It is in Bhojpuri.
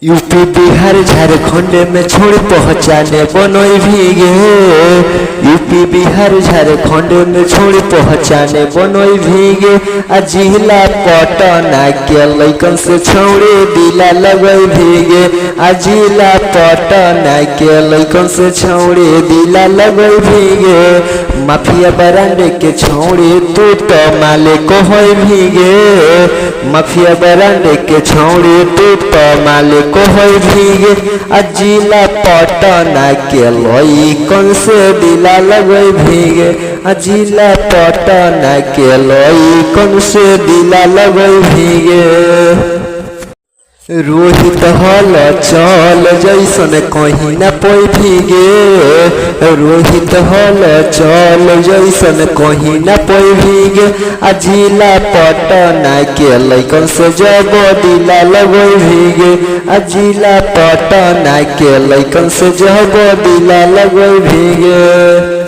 यूपी बिहार झारखंड में छोड़ पहचाने बनोई भीगे। यूपी बिहार झारखंड में छोड़ पहचाने बनोई भीगे। जिला पटना के लैकन से छोड़े दिला लगई भीगे। जिला पटना के लैकन से छोड़े दिला लगई भीगे। माफिया बरांडे के छोड़े तू तो माले को होई भीगे। माफिया बरांडे के छोड़े तू तो माले को होई भीगे। जिला पटना के लैकन से दिला लगई भीगे। जिला पटना के लैकन से दिला लगई भीगे। रोहित हल चल जैसन कहीं न पोई भीगे। रोहित हल चल जैसन कहीं न पोई भीगे। जिला पटना के लैकन से जब दिला लगई भीगे। जिला पटना के लैकन से जब दिला लगई भीगे।